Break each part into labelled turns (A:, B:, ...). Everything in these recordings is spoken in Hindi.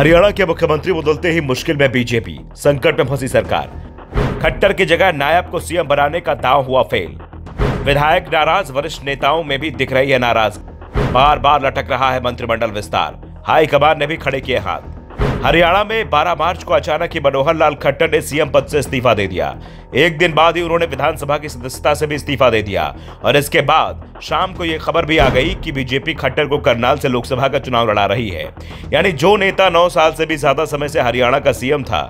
A: हरियाणा के मुख्यमंत्री बदलते ही मुश्किल में बीजेपी, संकट में फंसी सरकार। खट्टर की जगह नायब को सीएम बनाने का दांव हुआ फेल। विधायक नाराज, वरिष्ठ नेताओं में भी दिख रही है नाराजगी। बार बार लटक रहा है मंत्रिमंडल विस्तार। हाईकमान ने भी खड़े किए हाथ। हरियाणा में 12 मार्च को अचानक ही मनोहर लाल खट्टर ने सीएम पद से इस्तीफा दे दिया। एक दिन बाद ही उन्होंने विधानसभा की सदस्यता से भी इस्तीफा दे दिया और इसके बाद शाम को यह खबर भी आ गई कि बीजेपी खट्टर को करनाल से लोकसभा का चुनाव लड़ा रही है। यानी जो नेता 9 साल से भी ज्यादा समय से हरियाणा का सीएम था,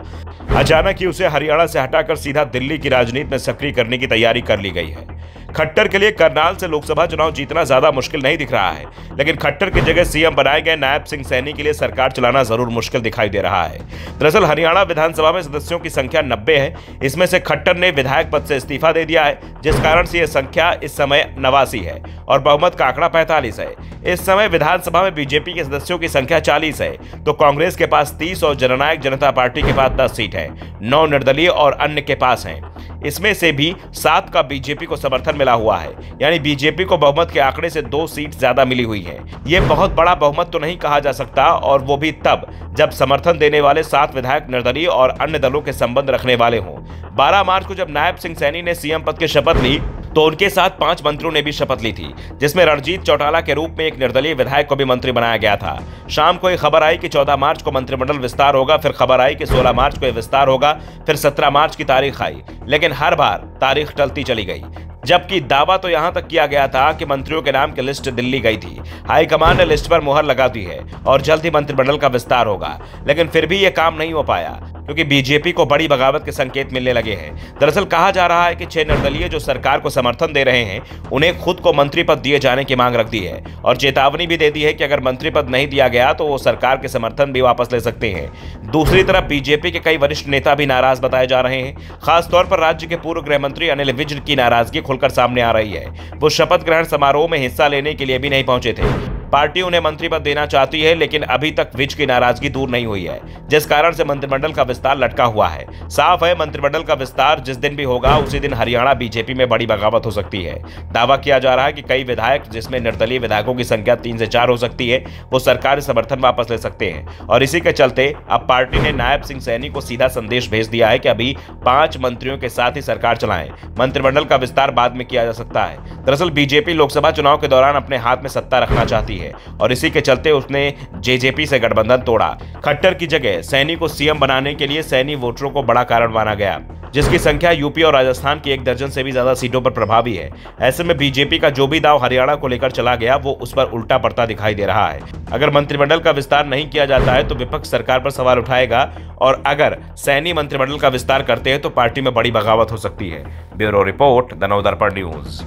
A: अचानक ही उसे हरियाणा से हटाकर सीधा दिल्ली की राजनीति में सक्रिय करने की तैयारी कर ली गई है। खट्टर के लिए करनाल से लोकसभा चुनाव जीतना ज्यादा मुश्किल नहीं दिख रहा है, लेकिन खट्टर की जगह सीएम बनाए गए नायब सिंह सैनी के लिए सरकार चलाना जरूर मुश्किल दिखाई दे रहा है। दरअसल हरियाणा विधानसभा में सदस्यों की संख्या 90 है। इसमें से खट्टर ने विधायक पद से इस्तीफा दे दिया है, जिस कारण से यह संख्या इस समय 89 है और बहुमत का आंकड़ा 45 है। इस समय विधानसभा में बीजेपी के सदस्यों की संख्या 40 है, तो कांग्रेस के पास 30 और जननायक जनता पार्टी के पास 10 सीट है। 9 निर्दलीय और अन्य के पास हैं। इसमें से भी 7 का बीजेपी को समर्थन मिला हुआ है, यानी बीजेपी को बहुमत के आंकड़े से 2 सीट ज्यादा मिली हुई है। ये बहुत बड़ा बहुमत तो नहीं कहा जा सकता, और वो भी तब जब समर्थन देने वाले 7 विधायक निर्दलीय और अन्य दलों के संबंध रखने वाले हों। 12 मार्च को जब नायब सिंह सैनी ने सीएम पद की शपथ ली तो उनके साथ 5 मंत्रियों ने भी शपथ ली थी, जिसमें रणजीत चौटाला के रूप में एक निर्दलीय विधायक को भी मंत्री बनाया गया था। शाम को एक खबर आई कि 14 मार्च को मंत्रिमंडल विस्तार होगा, फिर खबर आई कि 16 मार्च को यह विस्तार होगा, फिर 17 मार्च की तारीख आई, लेकिन हर बार तारीख टलती चली गई। जबकि दावा तो यहां तक किया गया था कि मंत्रियों के नाम की लिस्ट दिल्ली गई थी। हाईकमान ने लिस्ट पर मुहर लगा दी है और जल्द ही मंत्रिमंडल का विस्तार होगा, लेकिन फिर भी यह काम नहीं हो पाया क्योंकि बीजेपी को बड़ी बगावत के संकेत मिलने लगे हैं। दरअसल कहा जा रहा है कि 6 निर्दलीय जो सरकार को समर्थन दे रहे हैं, उन्हें खुद को मंत्री पद दिए जाने की मांग रख दी है और चेतावनी भी दे दी है कि अगर मंत्री पद नहीं दिया गया तो वो सरकार के समर्थन भी वापस ले सकते हैं। दूसरी तरफ बीजेपी के कई वरिष्ठ नेता भी नाराज बताए जा रहे हैं। खासतौर पर राज्य के पूर्व गृह मंत्री अनिल विज की नाराजगी खुलकर सामने आ रही है। वो शपथ ग्रहण समारोह में हिस्सा लेने के लिए भी नहीं पहुंचे थे। पार्टी उन्हें मंत्री पद देना चाहती है, लेकिन अभी तक विज की नाराजगी दूर नहीं हुई है, जिस कारण से मंत्रिमंडल का विस्तार लटका हुआ है। साफ है, मंत्रिमंडल का विस्तार जिस दिन भी होगा उसी दिन हरियाणा बीजेपी में बड़ी बगावत हो सकती है। दावा किया जा रहा है कि कई विधायक, जिसमें निर्दलीय विधायकों की संख्या 3 से 4 हो सकती है, वो सरकारी समर्थन वापस ले सकते हैं। और इसी के चलते अब पार्टी ने नायब सिंह सैनी को सीधा संदेश भेज दिया है कि अभी 5 मंत्रियों के साथ ही सरकार चलाएं। मंत्रिमंडल का विस्तार बाद में किया जा सकता है। दरअसल बीजेपी लोकसभा चुनाव के दौरान अपने हाथ में सत्ता रखना चाहती है और इसी के चलते उसने जेजेपी से गठबंधन तोड़ा। खट्टर की जगह सैनी को सीएम बनाने के लिए सैनी वोटरों को बड़ा कारण माना गया, जिसकी संख्या यूपी और राजस्थान की 1 दर्जन से भी ज्यादा सीटों पर प्रभावी है। ऐसे में बीजेपी का जो भी दाव हरियाणा को लेकर चला गया, वो उस पर उल्टा पड़ता दिखाई दे रहा है। अगर मंत्रिमंडल का विस्तार नहीं किया जाता है तो विपक्ष सरकार पर सवाल उठाएगा, और अगर सैनी मंत्रिमंडल का विस्तार करते हैं तो पार्टी में बड़ी बगावत हो सकती है। Bureau report, the Navdarpan news.